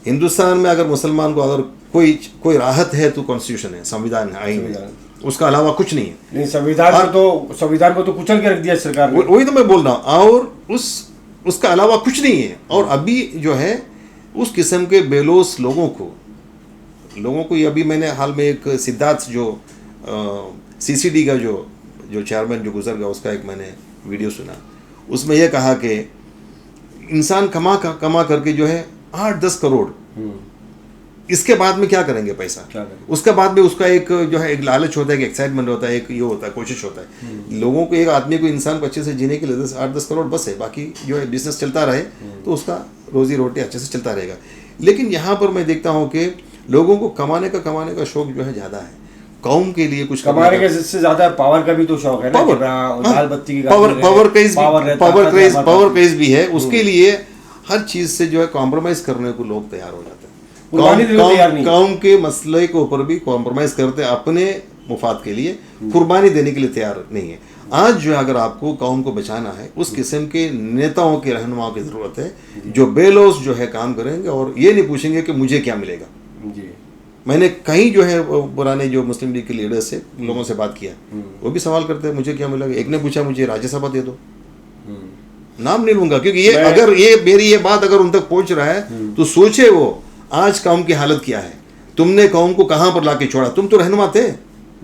हिंदुस्तान में अगर मुसलमान को अगर कोई राहत है तो कॉन्स्टिट्यूशन है, संविधान है, आईन है, उसका अलावा कुछ नहीं है। नहीं, संविधान को तो कुचल के रख दिया सरकार ने। वही तो मैं बोल रहा हूँ, और उसका अलावा कुछ नहीं है। और अभी जो है उस किस्म के बेलोस लोगों को अभी मैंने हाल में एक सिद्धार्थ जो CCD का जो चेयरमैन जो गुजर गया, उसका एक मैंने वीडियो सुना, उसमें यह कहा कि इंसान कमा करके जो है 8-10 करोड़, इसके बाद में क्या करेंगे पैसा? उसके बाद में उसका एक जो है एक लालच होता है, एक एक्साइटमेंट होता है, एक ये होता है, कोशिश होता है लोगों को, एक आदमी को, इंसान को अच्छे से जीने के लिए 8-10 करोड़ बस है, बाकी जो है बिजनेस चलता रहे तो उसका रोजी रोटी अच्छे से चलता रहेगा। लेकिन यहाँ पर मैं देखता हूँ कि लोगों को कमाने का शौक जो है ज़्यादा है। कौम के लिए कुछ कमाने के से ज्यादा पावर का भी तो शौक है ना, दाल बत्ती की पावर क्रेज भी है, उसके लिए हर चीज से जो है कॉम्प्रोमाइज करने को लोग तैयार हो जाते हैं। कौम के मसले के ऊपर भी कॉम्प्रोमाइज करते हैं, अपने मुफाद के लिए कुर्बानी देने के लिए तैयार नहीं है। आज जो है अगर आपको कौम को बचाना है, उस किस्म के नेताओं के रहनुमाओं की जरूरत है जो बेलौस जो है काम करेंगे और ये नहीं पूछेंगे कि मुझे क्या मिलेगा। जी। मैंने कहीं जो है पुराने जो मुस्लिम लीग के लीडर से लोगों से बात किया, वो भी सवाल करते हैं मुझे क्या मिलेगा। एक ने पूछा मुझे राज्यसभा दे दो, नाम नहीं लूंगा क्योंकि ये अगर ये मेरी ये बात अगर उन तक पहुंच रहा है तो सोचे वो आज कौम की हालत क्या है। तुमने कौम को कहां पर लाके छोड़ा, तुम तो रहनुमा थे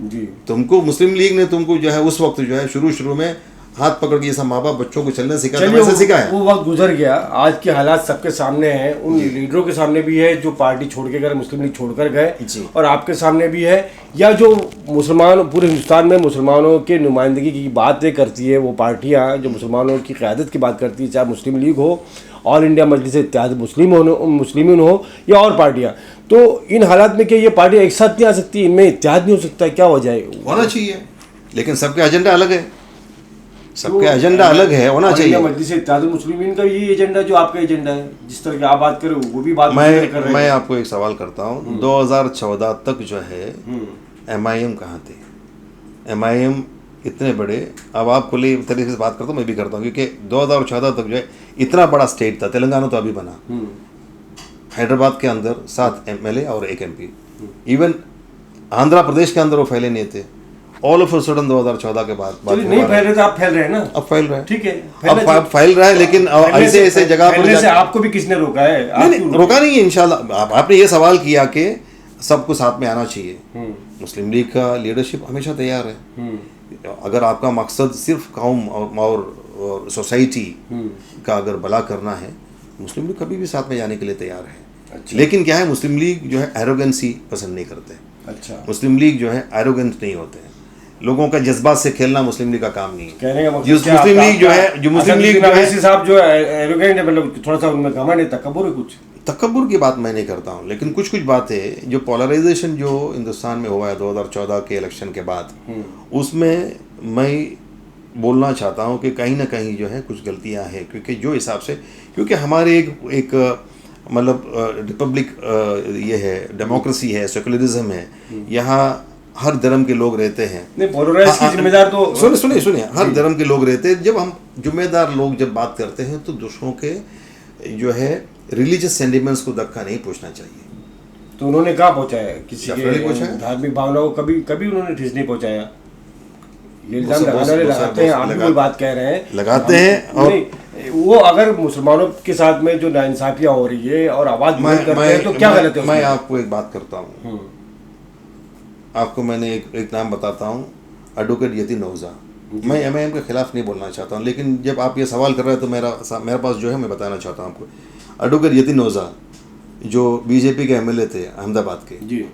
जी। तुमको मुस्लिम लीग ने तुमको जो है उस वक्त जो है शुरू में हाथ पकड़ के सब माँ बाप बच्चों को चलने सिखाया। वो वक्त गुजर गया, आज के हालात सबके सामने हैं, उन लीडरों के सामने भी है जो पार्टी छोड़ के गए, मुस्लिम लीग छोड़कर गए, और आपके सामने भी है, या जो मुसलमान पूरे हिंदुस्तान में मुसलमानों के नुमाइंदगी की बातें करती है वो पार्टियां जो मुसलमानों की क़यादत की बात करती है, चाहे मुस्लिम लीग हो, ऑल इंडिया मजलिस इत्तेहाद मुस्लिमीन हो या और पार्टियां। तो इन हालात में क्या ये पार्टियां एक साथ नहीं आ सकती, इनमें इत्तेहाद नहीं हो सकता, क्या हो जाए? होना चाहिए, लेकिन सबके एजेंडा अलग है, सबके एजेंडा अलग है, होना चाहिए। मजलिस इत्तेहाद मुस्लिमीन का यही एजेंडा जो आपका एजेंडा है, जिस तरह की आप बात करें वो भी बात कर रहे हैं। मैं आपको एक सवाल करता हूँ, 2014 तक जो है MIM कहाँ थे? MIM इतने बड़े, अब आप खुले तरीके से बात करता हूँ, मैं भी करता हूँ, क्योंकि 2014 तक जो है इतना बड़ा स्टेट था, तेलंगाना तो अभी बना, हैदराबाद के अंदर 7 MLA और 1 MP, इवन आंध्र प्रदेश के अंदर वो फैले नहीं थे। ऑल ऑफ अ सडन 2014 के बाद नहीं फैल रहे थे, आप फैल रहे हैं ना, अब फैल रहा है, ठीक है, अब फैल रहा है, लेकिन ऐसे जगह पर आपको भी किसने रोका है? नहीं, रोका नहीं है इंशाल्लाह। आपने ये सवाल किया कि सबको साथ में आना चाहिए, मुस्लिम लीग का लीडरशिप हमेशा तैयार है। अगर आपका मकसद सिर्फ कौम और सोसाइटी का अगर भला करना है, मुस्लिम लीग कभी भी साथ में जाने के लिए तैयार है। अच्छा। लेकिन क्या है, मुस्लिम लीग जो है एरोगेंसी पसंद नहीं करते। अच्छा। मुस्लिम लीग जो है एरोगेंट नहीं होते हैं, लोगों का जज्बात से खेलना मुस्लिम लीग का काम नहीं है। कहने का मतलब मुस्लिम लीग जो है, जो मुस्लिम लीग साहब जो एरोगेंट है, मतलब थोड़ा सा उनमें घमंड है, तकब्बुर है, कुछ तकब्बुर की बात मैं नहीं करता हूँ, लेकिन कुछ बातें जो पोलराइजेशन जो हिंदुस्तान में हुआ है 2014 के इलेक्शन के बाद, उसमें मैं बोलना चाहता हूँ कि कहीं ना कहीं जो है कुछ गलतियाँ हैं, क्योंकि जो हिसाब से, क्योंकि हमारे एक मतलब रिपब्लिक ये है, डेमोक्रेसी है, सेकुलरिज्म है, यहाँ हर धर्म के लोग रहते हैं। नहीं, पोलराइज की जिम्मेदार तो सुनिए, हर धर्म के लोग रहते हैं। जब हम जिम्मेदार लोग जब बात करते हैं तो दूसरों के जो है रिलीजियस सेंटिमेंट्स को धक्का नहीं पहुंचना चाहिए। तो उन्होंने कहाँ पहुंचाया? किसी के धार्मिक भावनाओं को कभी उन्होंने ठेस नहीं पहुंचाया। ये इल्जाम लगाते हैं, आप भी बात कह रहे हैं, लगाते हैं। और वो अगर मुसलमानों के साथ में जो नाइंसाफियां हो रही है और आवाज बुलंद करते हैं तो क्या गलत है? मैं आपको एक बात करता हूँ, आपको मैंने एक नाम बताता हूँ, एडवोकेट यतीन ओझा। मैं MIM के खिलाफ नहीं बोलना चाहता हूँ, लेकिन जब आप ये सवाल कर रहे हैं तो मेरा पास जो है मैं बताना चाहता हूँ आपको। एडवोकेट यतीन ओझा जो BJP के MLA थे अहमदाबाद के, जी,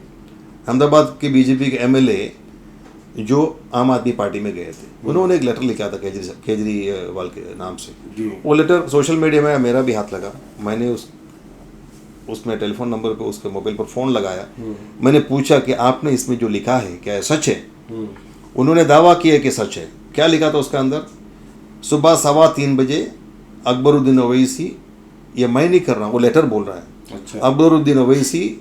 अहमदाबाद के BJP के MLA जो आम आदमी पार्टी में गए थे, उन्होंने एक लेटर लिखा था केजरीवाल के नाम से। वो लेटर सोशल मीडिया में मेरा भी हाथ लगा, मैंने उसमें टेलीफोन नंबर पे उसके मोबाइल पर फ़ोन लगाया, मैंने पूछा कि आपने इसमें जो लिखा है क्या है, सच है? उन्होंने दावा किया कि सच है। क्या लिखा था उसके अंदर? सुबह 3:15 बजे अकबरुद्दीन ओवैसी, ये मैं नहीं कर रहा हूँ, वो लेटर बोल रहा है। अच्छा। अकबरुद्दीन ओवैसी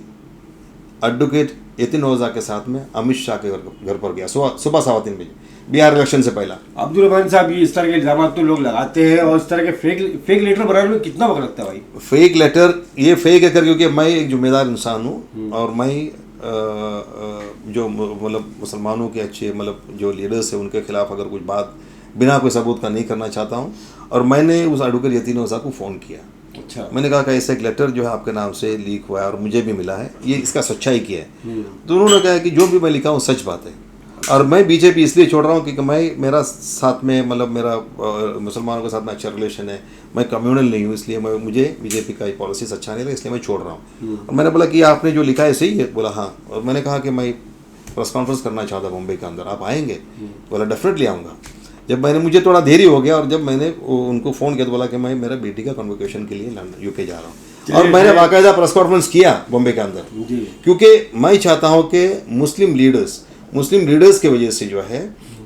एडवोकेट यतीन ओझा के साथ में अमित शाह के घर पर गया सुबह 3:15 बजे, बिहार इलेक्शन से पहला। अब्दुल रहमान साहब, ये इस तरह के इल्जाम तो लोग लगाते हैं, और इस तरह के फेक लेटर बनाने में कितना वक्त लगता है भाई? फेक लेटर ये फेक है क्योंकि मैं एक जिम्मेदार इंसान हूँ, और मैं जो मतलब मुसलमानों के अच्छे मतलब जो लीडर्स हैं उनके खिलाफ अगर कुछ बात बिना कोई सबूत का नहीं करना चाहता हूँ। और मैंने उस एडवोकेट यतीन ओझा को फ़ोन किया। अच्छा। मैंने कहा कि ऐसा एक लेटर जो है आपके नाम से लीक हुआ है और मुझे भी मिला है, ये इसका सच्चाई क्या है? तो उन्होंने कहा कि जो भी मैं लिखा हूँ सच बात है, और मैं BJP इसलिए छोड़ रहा हूँ क्योंकि मेरा साथ में मतलब मेरा मुसलमानों के साथ में अच्छा रिलेशन है, मैं कम्युनल नहीं हूँ, इसलिए मुझे BJP का पॉलिसीज अच्छा नहीं लगा, इसलिए मैं छोड़ रहा हूँ। और मैंने बोला कि आपने जो लिखा है सही है? बोला हाँ। और मैंने कहा कि मैं प्रेस कॉन्फ्रेंस करना चाहता मुंबई के अंदर, आप आएंगे? बोला डेफिनेटली आऊँगा। जब मुझे थोड़ा देरी हो गया, और जब मैंने उनको फ़ोन किया तो बोला कि मैं मेरा बेटी का कन्वोकेशन के लिए UK जा रहा हूँ, और मैंने बाकायदा प्रेस कॉन्फ्रेंस किया बॉम्बे के अंदर, क्योंकि मैं चाहता हूँ कि मुस्लिम लीडर्स मुस्लिम लीडर्स की वजह से जो है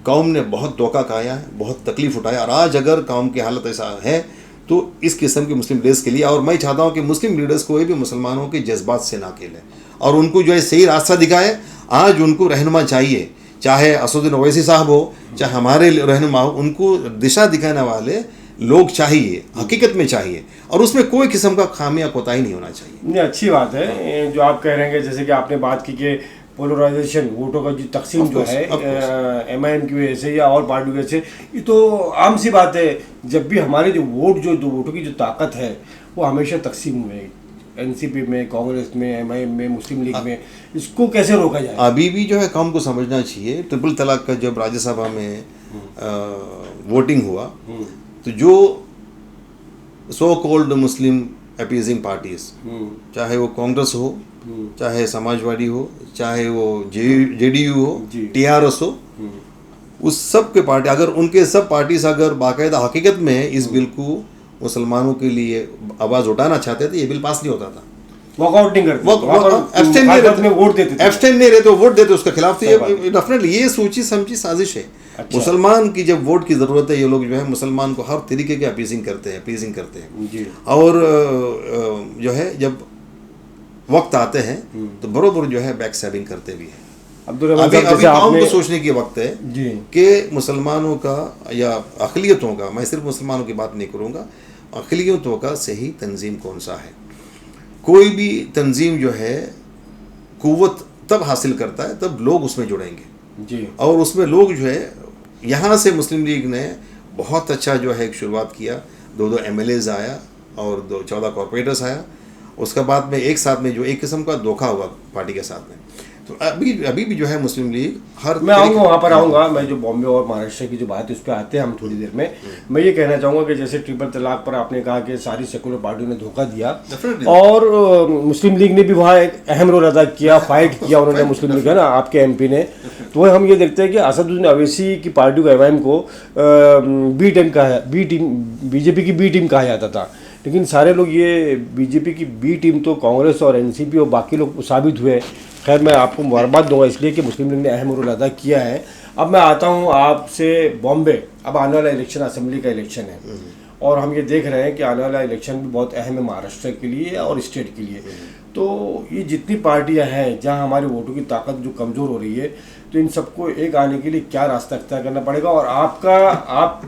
कौम ने बहुत धोखा खाया है, बहुत तकलीफ उठाया। और आज अगर कौम की हालत ऐसा है तो इस किस्म के मुस्लिम लीडर्स के लिए, और मैं चाहता हूँ कि मुस्लिम लीडर्स कोई भी मुसलमानों के जज्बात से ना खेलें और उनको जो है सही रास्ता दिखाए। आज उनको रहनुमा चाहिए, चाहे असदुद्दीन ओवैसी साहब हो, चाहे हमारे रहनुमा हो, उनको दिशा दिखाने वाले लोग चाहिए, हकीकत में चाहिए, और उसमें कोई किस्म का खामिया कोताही नहीं होना चाहिए। नहीं, अच्छी बात है जो आप कह रहे हैं, जैसे कि आपने बात की कि पोलराइजेशन, वोटों का जो तकसीम जो है MIM की वजह से या और पार्टी की वजह से, ये तो आम सी बात है। जब भी हमारे जो वोटों की जो ताकत है वो हमेशा तकसीम हुए, NCP में, कांग्रेस में, MIM में, मुस्लिम लीग में, इसको कैसे रोका जाए? अभी भी जो है कौम को समझना चाहिए। ट्रिपल तलाक का जब राज्यसभा में वोटिंग हुआ तो जो सो कॉल्ड मुस्लिम अपीजिंग पार्टीज, चाहे वो कांग्रेस हो, चाहे समाजवादी हो, चाहे वो JDU हो, TRS हो, उस सब के पार्टी, अगर उनके सब पार्टीज अगर बाकायदा हकीकत में इस बिल को मुसलमानों के लिए आवाज़ उठाना चाहते थे, ये बिल पास नहीं होता था। वॉकआउट नहीं करते, एब्सटेन नहीं रहते, वोट देते थे, एब्सटेन नहीं रहते, वोट देते उसके खिलाफ। तो ये डेफिनेटली ये सोची समझी साजिश है। अच्छा। मुसलमान की जब वोट की ज़रूरत है, ये लोग जो है मुसलमान को हर तरीके के अपीजिंग करते हैं जी। और जो है जब वक्त आते हैं तो बरोबर जो है बैक स्टैबिंग करते भी हैं। अभी कौम को सोचने की वक्त है कि मुसलमानों का या अक़लियतों का, मैं सिर्फ मुसलमानों की बात नहीं करूँगा, अक़लियतों का सही तंजीम कौन सा है। कोई भी तंजीम जो है कुव्वत तब हासिल करता है तब लोग उसमें जुड़ेंगे जी। और उसमें लोग जो है, यहाँ से मुस्लिम लीग ने बहुत अच्छा जो है एक शुरुआत किया, 2 MLAs आया और 14 कॉर्पोरेटर्स आया। उसके बाद में एक साथ में जो एक किस्म का धोखा हुआ पार्टी के साथ में, तो अभी भी जो है मुस्लिम लीग हर, मैं आऊँगा वहाँ पर आऊँगा। मैं जो बॉम्बे और महाराष्ट्र की जो बात है उस पर आते हैं हम थोड़ी देर में। मैं ये कहना चाहूँगा कि जैसे ट्रिपल तलाक पर आपने कहा कि सारी सेकुलर पार्टियों ने धोखा दिया और मुस्लिम लीग ने भी वहाँ एक अहम रोल अदा किया, फाइट किया उन्होंने, मुस्लिम लीग है ना, आपके MP ने। तो हम ये देखते हैं कि असदुद्दीन ओवैसी की पार्टी को, MIM को BJP की B टीम कहा जाता था, लेकिन सारे लोग ये BJP की B टीम तो कांग्रेस और NCP और बाकी लोग साबित हुए। खैर, मैं आपको मुबारकबाद दूंगा इसलिए कि मुस्लिम लीग ने अहम रोल अदा किया है। अब मैं आता हूं आपसे बॉम्बे। अब आने वाला इलेक्शन असेंबली का इलेक्शन है और हम ये देख रहे हैं कि आने वाला इलेक्शन भी बहुत अहम है महाराष्ट्र के लिए और स्टेट के लिए। तो ये जितनी पार्टियां हैं जहां हमारे वोटों की ताकत जो कमज़ोर हो रही है, तो इन सबको एक आने के लिए क्या रास्ता अख्तियार करना पड़ेगा? और आप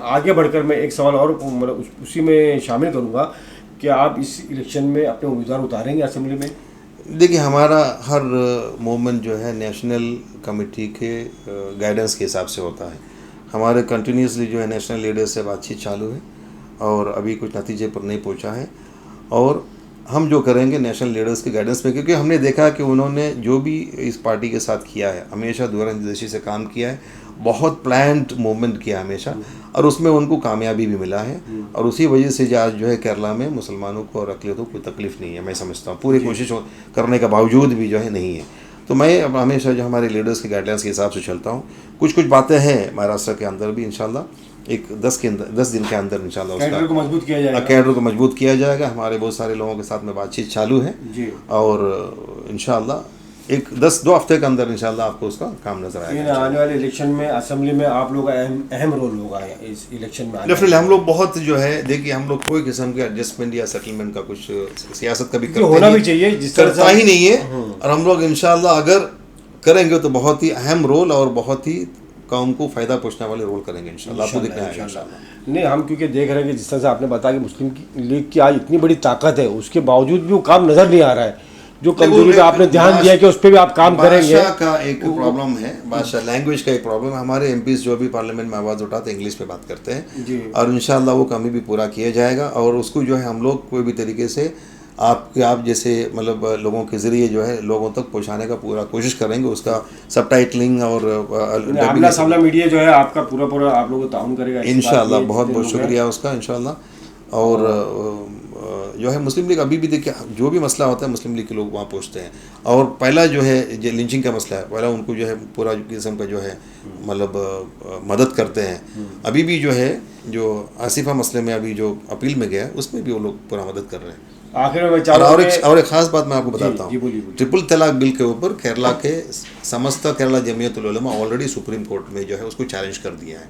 आगे बढ़कर मैं एक सवाल और मतलब उसी में शामिल करूँगा कि आप इस इलेक्शन में अपने उम्मीदवार उतारेंगे असेंबली में? देखिए, हमारा हर मूवमेंट जो है नेशनल कमेटी के गाइडेंस के हिसाब से होता है। हमारे कंटिन्यूसली जो है नेशनल लीडर से बातचीत चालू है और अभी कुछ नतीजे पर नहीं पहुंचा है, और हम जो करेंगे नेशनल लीडर्स के गाइडेंस में, क्योंकि हमने देखा कि उन्होंने जो भी इस पार्टी के साथ किया है हमेशा दूरंदेशी से काम किया है, बहुत प्लान्ड मूवमेंट किया हमेशा, और उसमें उनको कामयाबी भी मिला है। और उसी वजह से आज जो है केरला में मुसलमानों को और अक़लियतों को कोई तकलीफ़ नहीं है, मैं समझता हूँ, पूरी कोशिश करने के बावजूद भी जो है नहीं है। तो मैं अब हमेशा जो हमारे लीडर्स के गाइडलाइंस के हिसाब से चलता हूँ। कुछ बातें हैं महाराष्ट्र के अंदर भी इंशाल्लाह एक 10 दिन के अंदर इंशाल्लाह उसका कैडर को मजबूत किया जाएगा। कैडर को मजबूत किया जाएगा। हमारे बहुत सारे लोगों के साथ में बातचीत चालू है जी। और इंशाल्लाह एक 2 हफ्ते के अंदर इंशाल्लाह आपको उसका काम नजर आएगा। आने वाले इलेक्शन में असेंबली में आप लोग का अहम रोल होगा इस इलेक्शन में। डेफिनेटली हम लोग बहुत जो है, देखिए हम लोग कोई किस्म के एडजस्टमेंट या सेटलमेंट का कुछ सियासत का भी होना भी चाहिए, जिस तरह करता ही नहीं है। और हम लोग इंशाल्लाह अगर करेंगे तो बहुत ही अहम रोल और बहुत ही कौम को फ़ायदा पहुँचने वाले रोल करेंगे इंशाल्लाह। आपको दिखना है इंशाल्लाह। नहीं, हम क्योंकि देख रहे हैं कि जिस तरह से आपने बताया कि मुस्लिम लीग की आज इतनी बड़ी ताकत है, उसके बावजूद भी वो काम नज़र नहीं आ रहा है। जो कमजोरी पे आपने ध्यान दिया कि उस पर भी आप काम करेंगे। भाषा का एक प्रॉब्लम है, भाषा लैंग्वेज का एक प्रॉब्लम है। हमारे MPs जो भी पार्लियामेंट में आवाज़ उठाते हैं इंग्लिश पे बात करते हैं, और इंशाल्लाह वो कमी भी पूरा किया जाएगा। और उसको जो है हम लोग कोई भी तरीके से आप जैसे मतलब लोगों के ज़रिए जो है लोगों तक पहुंचाने का पूरा कोशिश करेंगे। उसका सबटाइटलिंग और आमना सामना मीडिया जो है आपका पूरा आप लोगों को ताउन करेगा इंशाल्लाह। बहुत बहुत शुक्रिया उसका इंशाल्लाह। और जो है मुस्लिम लीग अभी भी देखिए जो भी मसला होता है मुस्लिम लीग के लोग वहाँ पहुँचते हैं। और पहला जो है जो लिंचिंग का मसला है, पहला उनको जो है पूरा किस्म का जो है मतलब मदद करते हैं। अभी भी जो है जो आसिफा मसले में अभी जो अपील में गया उसमें भी वो लोग पूरा मदद कर रहे हैं। आखिर में मैं और चाहूँगा और एक खास बात मैं आपको बताता जी, हूँ, बोलिए, बोलिए। ट्रिपल तलाक बिल के ऊपर केरला के समस्त Kerala Jamiat Ulama already supreme court में जो है उसको चैलेंज कर दिया है,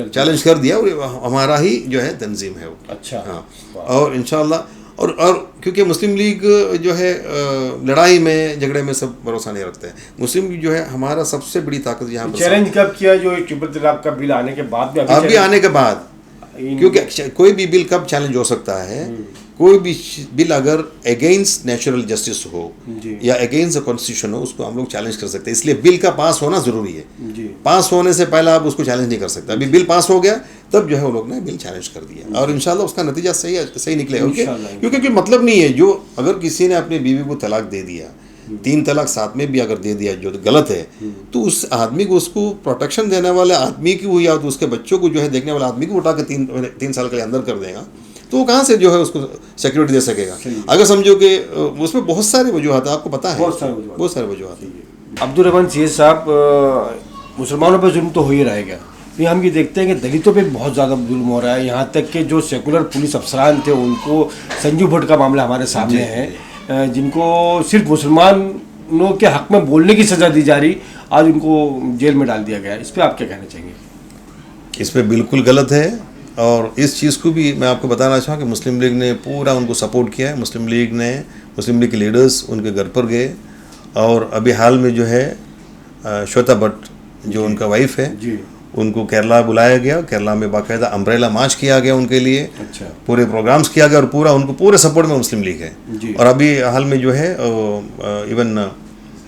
चैलेंज कर दिया, और हमारा ही जो है तंजीम है वो। अच्छा। हाँ, और इंशाल्लाह और क्योंकि मुस्लिम लीग जो है लड़ाई में झगड़े में सब भरोसा नहीं रखते हैं। मुस्लिम लीग जो है हमारा सबसे बड़ी ताकत यहाँ पर चैलेंज कब किया? जो ट्रिपल तलाक का बिल आने के बाद भी अभी आने के बाद, क्योंकि कोई भी बिल कब चैलेंज हो सकता है, कोई भी बिल अगर अगेंस्ट नेचुरल जस्टिस हो या अगेंस्ट द कॉन्स्टिट्यूशन हो, उसको हम लोग चैलेंज कर सकते हैं। इसलिए बिल का पास होना जरूरी है। पास होने से पहले आप उसको चैलेंज नहीं कर सकते। अभी बिल पास हो गया तब जो है वो लोग ने बिल चैलेंज कर दिया, और इंशाल्लाह उसका नतीजा सही निकलेगा। क्योंकि कोई मतलब नहीं है, जो अगर किसी ने अपनी बीवी को तलाक दे दिया, 3 तलाक साथ में भी अगर दे दिया जो गलत है, तो उस आदमी को, उसको प्रोटेक्शन देने वाले आदमी की हो या तो उसके बच्चों को जो है देखने वाले आदमी को उठा के 3 साल के लिए अंदर कर देगा, तो वो कहाँ से जो है उसको सिक्योरिटी दे सकेगा? अगर समझो कि उसमें बहुत सारे वजूहत है, आपको पता है, बहुत सारे वजूहत हैं। अब्दुल रहमान सीएस साहब, मुसलमानों पर जुल्म तो हो ही रहेगा, फिर हम ये देखते हैं कि दलितों पे बहुत ज़्यादा जुल्म हो रहा है। यहाँ तक कि जो सेकुलर पुलिस अफसरान थे उनको, संजू भट्ट का मामला हमारे सामने है, जिनको सिर्फ मुसलमानों के हक में बोलने की सज़ा दी जा रही, आज उनको जेल में डाल दिया गया। इस पर आप क्या कहना चाहेंगे? इस पर बिल्कुल गलत है, और इस चीज़ को भी मैं आपको बताना चाहूँ कि मुस्लिम लीग ने पूरा उनको सपोर्ट किया है। मुस्लिम लीग के लीडर्स उनके घर पर गए, और अभी हाल में जो है श्वेता भट्ट जो उनका वाइफ है, उनको केरला बुलाया गया। केरला में बाकायदा अम्ब्रेला मार्च किया गया उनके लिए। अच्छा। पूरे प्रोग्राम्स किया गया, और पूरे सपोर्ट में मुस्लिम लीग है। और अभी हाल में जो है इवन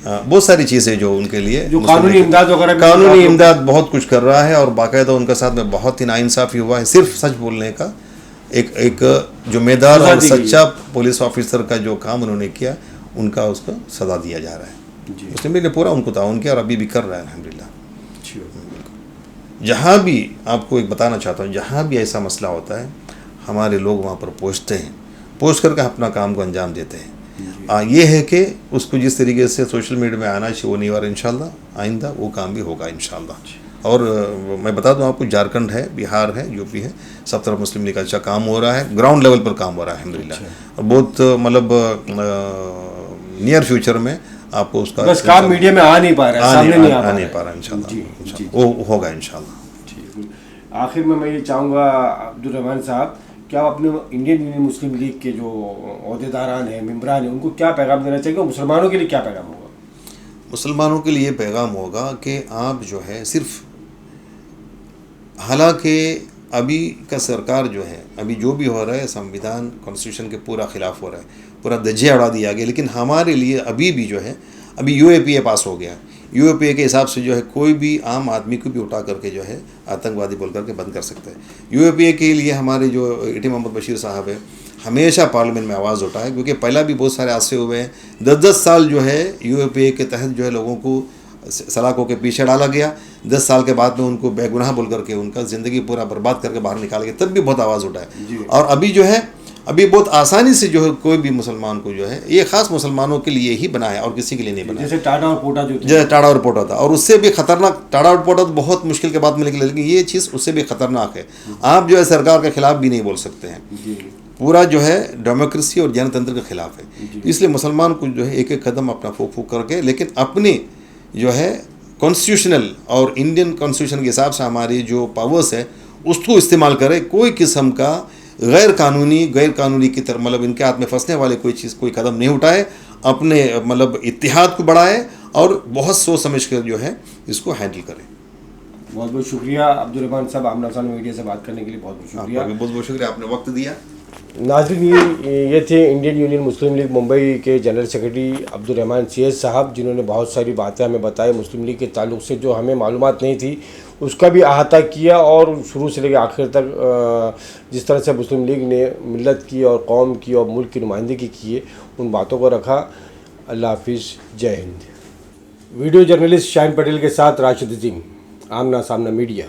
बहुत सारी चीज़ें जो उनके लिए, जो कानूनी इमदाद वगैरह, कानूनी इमदाद बहुत कुछ कर रहा है, और बाकायदा उनके साथ में बहुत ही नाइंसाफ़ी हुआ है। सिर्फ सच बोलने का एक जिम्मेदार और सच्चा पुलिस ऑफिसर का जो काम उन्होंने किया, उनका उसको सजा दिया जा रहा है। मुस्लिम लीग ने पूरा उनको ताउन किया, और अभी भी कर रहा है अल्हम्दुलिल्लाह। जहाँ भी आपको एक बताना चाहता हूँ, जहाँ भी ऐसा मसला होता है, हमारे लोग वहाँ पर पहुँचते हैं, पहुँच करके अपना काम को अंजाम देते हैं। ये है कि उसको जिस तरीके से सोशल मीडिया में आना चाहिए वो नहीं, और इंशाल्लाह आइंदा वो काम भी होगा इंशाल्लाह। और मैं बता दूं आपको, झारखंड है, बिहार है, यूपी है, सब तरफ मुस्लिम लीग का अच्छा काम हो रहा है, ग्राउंड लेवल पर काम हो रहा है अल्हम्दुलिल्लाह। बहुत मतलब नियर फ्यूचर में आपको उसका बस काम मीडिया में आ नहीं पा रहा है, सामने नहीं आ पा रहा इंशाल्लाह, वो होगा इंशाल्लाह। आखिर में मैं ये चाहूँगा अब्दुल रहमान साहब, क्या आप अपने इंडियन यूनियन मुस्लिम लीग के जो अहदेदारान हैं, मेम्बरान हैं, उनको क्या पैगाम देना चाहिए? मुसलमानों के लिए क्या पैगाम होगा? मुसलमानों के लिए पैगाम होगा कि आप जो है सिर्फ, हालांकि अभी का सरकार जो है, अभी जो भी हो रहा है संविधान कॉन्स्टिट्यूशन के पूरा खिलाफ हो रहा है, पूरा धज्जियां उड़ा दिया गया, लेकिन हमारे लिए अभी भी जो है, अभी यूएपीए पास हो गया। यूएपीए के हिसाब से जो है कोई भी आम आदमी को भी उठा करके जो है आतंकवादी बोल करके बंद कर सकता है। यूएपीए के लिए हमारे जो एटी मोहम्मद बशीर साहब है, हमेशा पार्लियामेंट में आवाज़ उठाए, क्योंकि पहला भी बहुत सारे हादसे हुए हैं। 10-10 साल जो है यूएपीए के तहत जो है लोगों को सलाखों के पीछे डाला गया। 10 साल के बाद में उनको बेगुनाह बोल करके उनका ज़िंदगी पूरा बर्बाद करके बाहर निकाल गया, तब भी बहुत आवाज़ उठाए। और अभी जो है, अभी बहुत आसानी से जो है कोई भी मुसलमान को जो है, ये ख़ास मुसलमानों के लिए ही बना है और किसी के लिए नहीं बना। जैसे टाडा और पोटा जैसे टाडा और पोटा था, और उससे भी खतरनाक, टाडा और पोटा तो बहुत मुश्किल के बाद में निकले, लेकिन ये चीज़ उससे भी खतरनाक है। आप जो है सरकार के खिलाफ भी नहीं बोल सकते हैं, पूरा जो है डेमोक्रेसी और जनतंत्र के खिलाफ है। इसलिए मुसलमान को जो है एक एक कदम अपना फूक फूक करके, लेकिन अपनी जो है कॉन्स्टिट्यूशनल और इंडियन कॉन्स्टिट्यूशन के हिसाब से हमारी जो पावर्स है उसको इस्तेमाल करे। कोई किस्म का गैर कानूनी की तरफ, मतलब इनके हाथ में फंसने वाले कोई कदम नहीं उठाए, अपने मतलब इत्तेहाद को बढ़ाए और बहुत सोच समझ कर जो है इसको हैंडल करें। बहुत बहुत शुक्रिया अब्दुल रहमान साहब, आमना सामने मीडिया से बात करने के लिए बहुत बहुत शुक्रिया। बहुत बहुत शुक्रिया, आपने वक्त दिया। नाज़रीन, ये थे इंडियन यूनियन मुस्लिम लीग मुंबई के general secretary Abdul Rahman CS साहब, जिन्होंने बहुत सारी बातें हमें बताई मुस्लिम लीग के ताल्लुक़ से, जो हमें मालूमात नहीं थी उसका भी अहाता किया, और शुरू से लेकर आखिर तक जिस तरह से मुस्लिम लीग ने मिल्लत की और कौम की और मुल्क की नुमाइंदगी की है, उन बातों को रखा। अल्लाह हाफिज़, जय हिंद। वीडियो जर्नलिस्ट शाहीन पटेल के साथ राशिद अज़ीम, आमना सामना मीडिया।